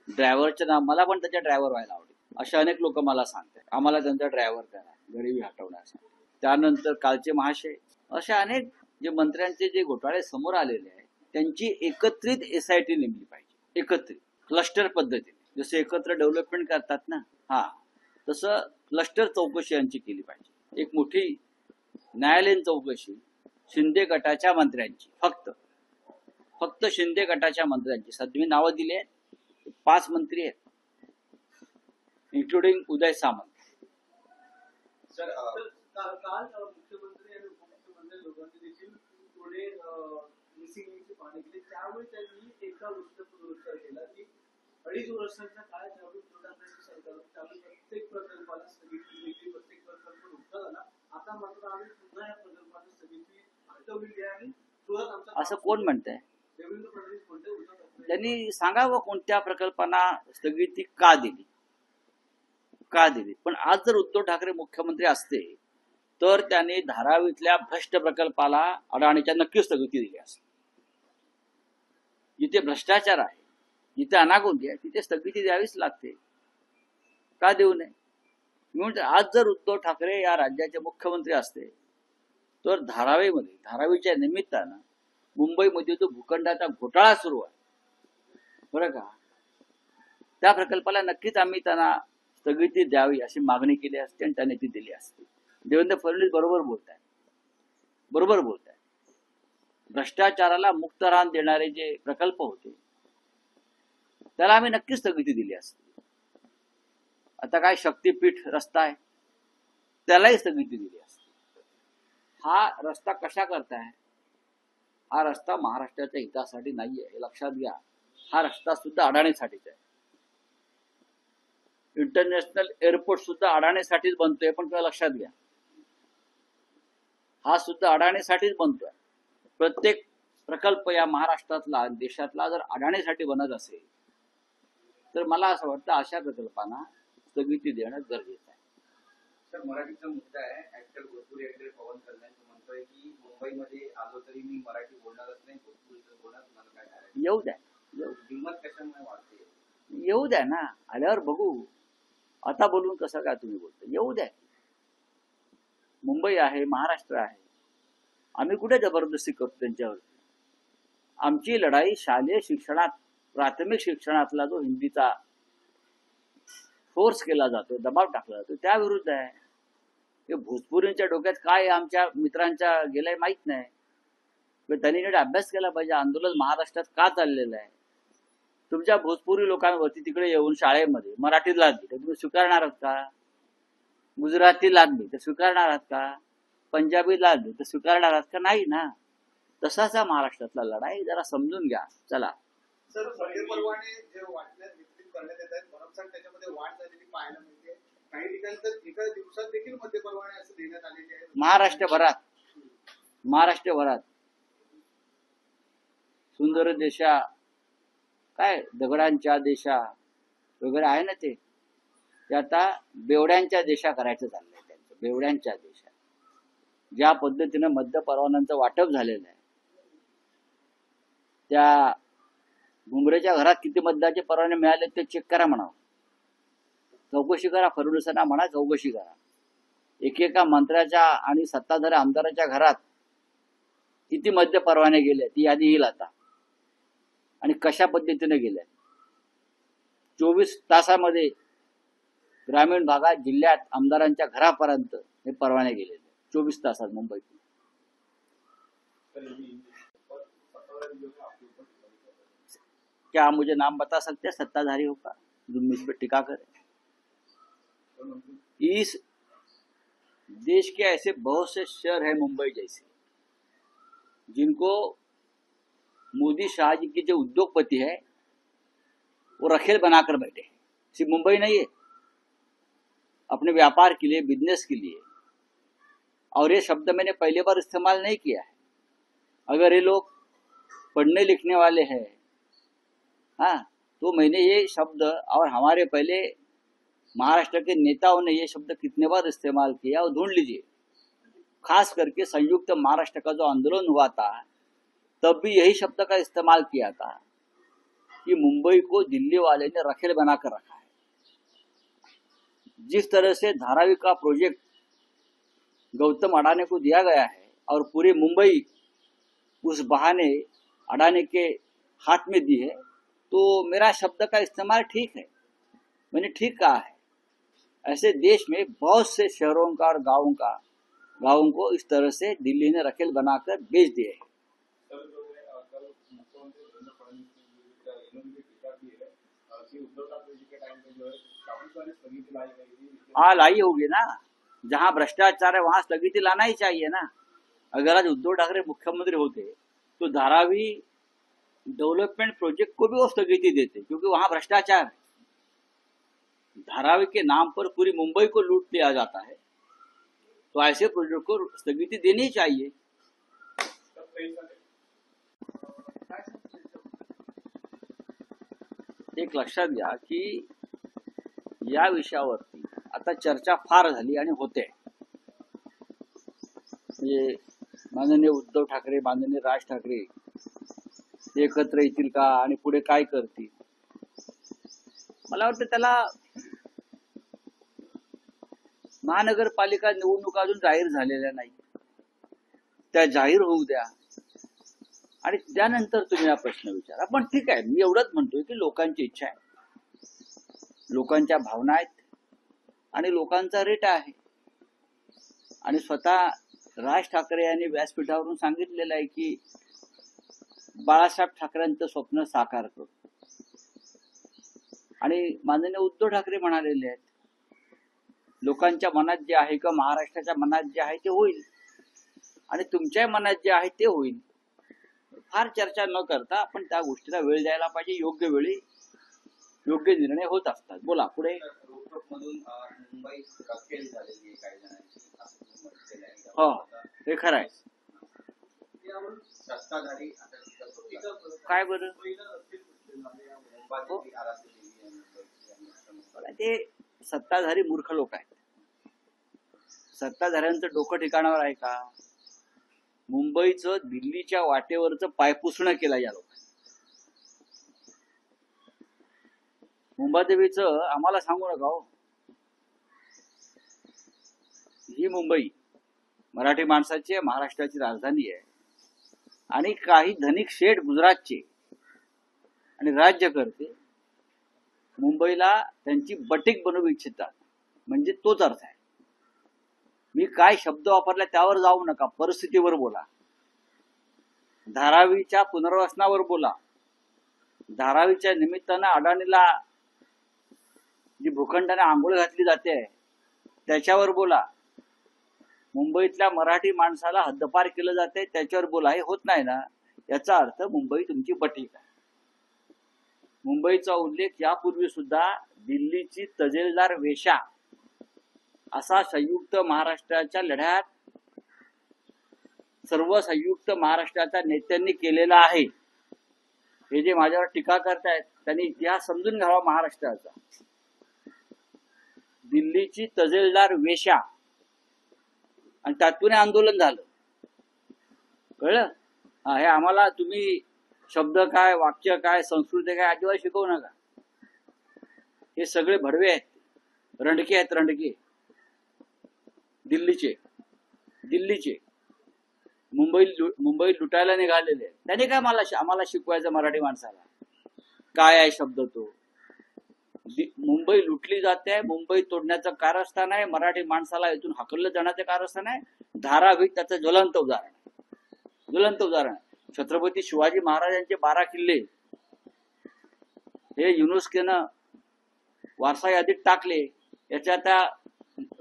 ड्रायव्हरचं नाव मला पण त्याच्या ड्रायव्हर व्हायला आवडेल असे अनेक लोक मला सांगतात, आम्हाला त्यांचा ड्रायव्हर करा गरिबी हटवण्यासाठी. त्यानंतर कालचे महाशय अशा अनेक जे मंत्र्यांचे जे घोटाळे समोर आलेले आहेत त्यांची एकत्रित SIT नेमली पाहिजे, एकत्रित क्लस्टर पद्धतीने. जसे एकत्र डेव्हलपमेंट करतात ना, तसं क्लस्टर चौकशी यांची केली पाहिजे. एक मोठी न्यायालयीन चौकशी शिंदे गटाच्या मंत्र्यांची, फक्त शिंदे गटाच्या मंत्र्यांची. सध्या मी नावं दिली आहेत, 5 मंत्री आहेत इन्क्लुडिंग उदय सामंत. सर काल मुख्यमंत्री आणि उपमुख्यमंत्री दोघांनी देखील पुढे मिसिंगची पाहणी केली. त्यावेळी त्यांनी एका गोष्टीचा पुनरुच्चार केला की 2.5 वर्षांच्या काळात ज्यावेळी सरकार त्यावेळी प्रत्येक प्रकल्पाला स्थगिती दिली, प्रत्येक प्रकल्प रुजला झाला. आता मात्र आम्ही पुन्हा या प्रकल्पाला स्थगिती हटवली आहे आणि तुरंत आमचा. असं कोण म्हणतंय? देवेंद्र फडणवीस म्हणते. त्यांनी सांगावं कोणत्या प्रकल्पांना स्थगिती का दिली. पण आज जर उद्धव ठाकरे मुख्यमंत्री असते तर त्यांनी धारावीतल्या भ्रष्ट प्रकल्पाला अडाणीच्या नक्की स्थगिती दिली असते. जिथे भ्रष्टाचार आहे, जिथे अनागोंदी आहे, तिथे स्थगिती द्यावीच लागते. का देऊ नये? म्हणून आज जर उद्धव ठाकरे या राज्याचे मुख्यमंत्री असते तर धारावीच्या निमित्तानं मुंबईमध्ये जो भूखंडाचा घोटाळा सुरू आहे बरं का, त्या प्रकल्पाला नक्कीच आम्ही त्यांना स्थगिती द्यावी अशी मागणी केली असते आणि त्यांनी ती दिली असते. देवेंद्र फडणवीस बरोबर बोलताय. भ्रष्टाचाराला मुक्त रान देणारे जे प्रकल्प होते त्याला आम्ही नक्कीच स्थगिती दिली असते. आता काय शक्तीपीठ रस्ता आहे त्यालाही स्थगिती दिली असते. हा रस्ता कशा करताय? हा रस्ता महाराष्ट्राच्या हितासाठी नाहीये, हे लक्षात घ्या. हा रस्ता सुद्धा अडाणीसाठीच आहे. इंटरनॅशनल एअरपोर्ट सुद्धा अडाणीसाठीच बनतोय, पण तुला लक्षात घ्या हा सुद्धा अडाणीसाठीच बनतोय. प्रत्येक प्रकल्प या महाराष्ट्रातला देशातला जर अडाणीसाठी बनत असेल तर मला असं वाटतं अशा प्रकल्पांना स्थगिती देणं गरजेचं आहे. सर, मराठीचा मुद्दा आहे. ऍक्टर भोजपुरी ऍक्टर पवन कल्याण म्हणतोय की मुंबईमध्ये आलो तरी मी मराठी बोलणारच नाही, भोजपुरीचं बोलणार. मला काय करायचं? येऊ द्या, हिंमत कशामुळे वाढते? येऊ द्या ना, आल्यावर बघू. आता बोलून कसं काय तुम्ही बोलता? येऊ द्या. मुंबई आहे, महाराष्ट्र आहे. आम्ही कुठे जबरदस्ती करतो त्यांच्यावरती? आमची लढाई शालेय शिक्षणात, प्राथमिक शिक्षणातला जो हिंदीचा फोर्स केला जातो, दबाव टाकला जातो, त्या विरुद्ध आहे. हे भोजपुरींच्या डोक्यात काय आमच्या मित्रांच्या गेलंय माहित नाही. त्यांनी नीट अभ्यास केला पाहिजे. आंदोलन महाराष्ट्रात का चाललेलं आहे? तुमच्या भोजपुरी लोकांवरती तिकडे येऊन शाळेमध्ये मराठी लादली तर तुम्ही स्वीकारणार आहात का? गुजराती लादली तर स्वीकारणार आहात का? पंजाबी लादली तर स्वीकारणार आहात का? नाही ना. तसाच महाराष्ट्रातला लढाई, जरा समजून घ्या. चला. सर, परवाने जे वाटण्यात वितरित करण्यात येत आहेत भरमसाठ त्याच्यामध्ये वाढ झालेली पाहायला मिळते. काही ठिकाणी तर एका दिवसात देखील मध्य परवाने असं देण्यात आलेले आहेत महाराष्ट्रभरात. सुंदर देशा, काय दगडांच्या देशा वगैरे आहे ना, ते आता बेवड्यांच्या देशा करायचं चाललंय त्यांचं. बेवड्यांच्या देशा ज्या पद्धतीनं मध्य परवान्यांचं वाटप झालेलं आहे, त्या भुमरेच्या घरात किती मद्याचे परवाने मिळाले ते चेक करा म्हणावं. चौकशी करा, फडणवीसांना म्हणा चौकशी करा. एकेका मंत्र्याच्या आणि सत्ताधारी आमदाराच्या घरात किती मद्य परवाने गेले ती यादी येईल आता, आणि कशा पद्धतीने गेल्या. 24 तासामध्ये ग्रामीण भागात, जिल्ह्यात आमदारांच्या घरापर्यंत हे परवाने गेलेले 24 तासात मुंबईत. क्या मुझे नाम बता सकते हैं सत्ताधारी का जो इस पर टिका करे? इस देश के ऐसे बहुत से शहर है मुंबई जैसे, जिनको मोदी शाह जी के जो उद्योगपति है वो रखेल बनाकर बैठे हैं. सिर्फ मुंबई नहीं है, अपने व्यापार के लिए, बिजनेस के लिए. और ये शब्द मैंने पहली बार इस्तेमाल नहीं किया है. अगर ये लोग पढ़ने लिखने वाले हैं, तो मैंने ये शब्द और हमारे पहले महाराष्ट्र के नेताओं ने ये शब्द कितने बार इस्तेमाल किया और ढूंढ लीजिए. खास करके संयुक्त महाराष्ट्र का जो आंदोलन हुआ था तब भी यही शब्द का इस्तेमाल किया था. कि मुंबई को दिल्ली वाले ने रखेल बनाकर रखा है। जिस तरह से धारावी का प्रोजेक्ट गौतम अडानी को दिया गया है और पूरी मुंबई उस बहाने अडानी के हाथ में दी है, तो मेरा शब्द का इस्तेमाल ठीक है, मैंने ठीक कहा है। ऐसे देश में बहुत से शहरों का और गांवों को इस तरह से दिल्ली ने रखेल बनाकर बेच दिए है। सर, जो है कल मुख्यमंत्री देवेंद्र फडणवीस ने इन्होंने भी टीका की है कि उद्धव ठाकरे जी के टाइम पे जो है काफी सारी स्थगिति लाई गई थी। हाँ, लाई होगी ना, जहां भ्रष्टाचार है वहां स्थगिति लाना ही चाहिए ना। अगर आज उद्धव ठाकरे मुख्यमंत्री होते तो धारावी डेवलपमेंट प्रोजेक्ट को भी वो स्थगिति देते, क्योंकि वहां भ्रष्टाचार है। धारावी के नाम पर पूरी मुंबई को लूट लिया जाता है, तो ऐसे प्रोजेक्ट को स्थगिति देनी चाहिए। एक लक्षात घ्या की या विषयावरती आता चर्चा फार झाली आणि होते। म्हणजे माननीय उद्धव ठाकरे, माननीय राज ठाकरे एकत्र येतील का आणि पुढे काय करतील, मला वाटतं त्याला महानगरपालिका निवडणुका अजून जाहीर झालेल्या नाही, त्या जाहीर होऊ द्या आणि त्यानंतर तुम्ही हा प्रश्न विचारा। पण ठीक आहे, मी एवढंच म्हणतोय की लोकांची इच्छा आहे, लोकांच्या भावना आहेत आणि लोकांचा रेट आहे। आणि स्वतः राज ठाकरे यांनी व्यासपीठावरून सांगितलेलं आहे की बाळासाहेब ठाकरेंचं स्वप्न साकार करू, आणि माननीय उद्धव ठाकरे म्हणालेले आहेत लोकांच्या मनात जे आहे किंवा महाराष्ट्राच्या मनात जे आहे ते होईल आणि तुमच्या मनात जे आहे ते होईल। फार चर्चा न करता आपण त्या गोष्टीला वेळ द्यायला पाहिजे, योग्य वेळी योग्य निर्णय होत असतात। बोला पुढे। रोपटोक मधून मुंबई रखेल झालेली आहे काही जणांची, असं तुम्ही म्हटलेलं आहे। हो, हे खरं आहे। यावर सत्ताधारी आता काय बरं, मुंबईची आराध्य देवी आहे, ते सत्ताधारी मूर्ख लोक आहेत। सत्ताधाऱ्यांचं डोकं ठिकाणावर आहे का? मुंबईचं दिल्लीच्या वाटेवरचं पायपुसणं केलं या लोकांनी। मुंबादेवीचं आम्हाला सांगू नका हो। ही मुंबई मराठी माणसाची, महाराष्ट्राची राजधानी आहे आणि काही धनिक शेठ गुजरातचे आणि राज्यकर्ते मुंबईला त्यांची बटीक बनवू इच्छितात, म्हणजे तोच अर्थ आहे। मी काय शब्द वापरला त्यावर जाऊ नका, परिस्थितीवर बोला, धारावीच्या पुनर्वसनावर बोला, धारावीच्या निमित्तानं अडाणीला जी भूखंडाने आंघोळ घातली जाते त्याच्यावर बोला, मुंबईतल्या मराठी माणसाला हद्दपार केलं जाते त्याच्यावर बोला। हे होत नाही ना, याचा अर्थ मुंबई तुमची बटीक आहे। मुंबईचा उल्लेख यापूर्वी सुद्धा दिल्लीची तजेलदार वेश्या असा संयुक्त महाराष्ट्राच्या लढ्यात सर्व संयुक्त महाराष्ट्राच्या नेत्यांनी केलेला आहे। हे जे माझ्यावर टीका करतायत त्यांनी इतिहास समजून घ्यावा महाराष्ट्राचा। दिल्लीची तजेलदार वेश्या आणि त्यातून आंदोलन झालं, कळलं? हे आम्हाला तुम्ही शब्द काय, वाक्य काय, संस्कृती काय अजिबात शिकवू नका। हे सगळे भडवे आहेत, रणके आहेत, रणके दिल्लीचे मुंबई लुटायला निघालेले आहेत। त्याने काय आम्हाला शिकवायचं मराठी माणसाला? काय आहे शब्द तो? मुंबई लुटली जाते, मुंबई तोडण्याचं कारस्थान आहे, मराठी माणसाला इथून हाकललं जाण्याचं कारस्थान आहे। धारावी त्याचं ज्वलंत उदाहरण आहे। छत्रपती शिवाजी महाराजांचे 12 किल्ले हे युनेस्कोनं वारसा यादीत टाकले, याच्या त्या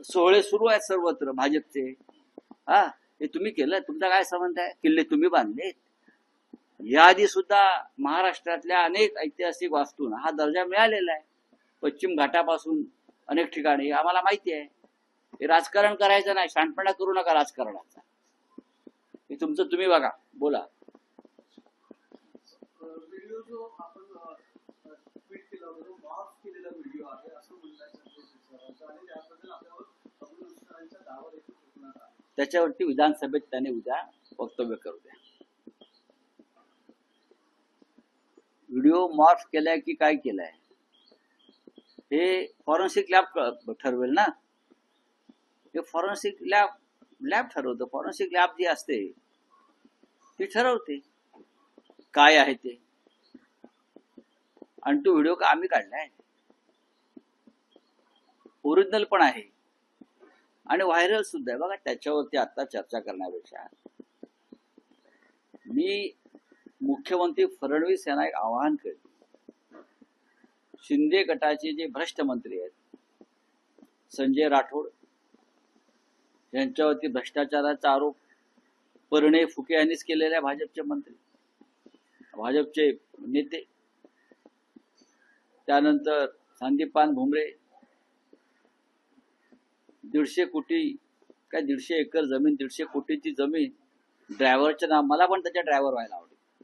सोहळे सुरू आहेत सर्वत्र भाजपचे। हे तुम्ही केलं, तुमचा काय संबंध आहे? किल्ले तुम्ही बांधलेत। याआधी सुद्धा महाराष्ट्रातल्या अनेक ऐतिहासिक वास्तूंना हा दर्जा मिळालेला आहे, पश्चिम घाटापासून अनेक ठिकाणी, आम्हाला माहिती आहे। हे राजकारण करायचं नाही, शांतपणा करू नका राजकारणाचा। हे तुमचं तुम्ही बघा, बोला। व्हिडिओ जो आपण ट्विट केला होता तो माफ केलेला व्हिडिओ आहे असं म्हणतात आणि त्याबद्दल आपल्यावर अब्दुल दावा देखील सुटणार आहे। त्याच्यावरती विधानसभेत त्याने उद्या वक्तव्य करू द्या। व्हिडिओ मॉर्फ केलाय की काय केलाय हे फॉरेन्सिक लॅब ठरवेल ना. हे फॉरेन्सिक लॅब ठरवतं. फॉरेन्सिक लॅब जी असते ती ठरवते काय आहे ते. आणि तो व्हिडिओ का आम्ही काढलाय, ओरिजिनल पण आहे आणि व्हायरल सुद्धा आहे. बघा, त्याच्यावरती आता चर्चा करण्यापेक्षा मी मुख्यमंत्री फडणवीस यांना एक आवाहन करतो. शिंदे गटाचे जे भ्रष्ट मंत्री आहेत, संजय राठोड यांच्यावरती भ्रष्टाचाराचा आरोप परिणय फुके यांनीच केलेले आहे. भाजपचे मंत्री, भाजपचे नेते. त्यानंतर संदीपान भुमरे 150 कोटी काय 150 एकर जमीन, 150 कोटीची जमीन ड्रायव्हरच्या नाव. मला पण त्याच्या ड्रायव्हर व्हायला आवडेल.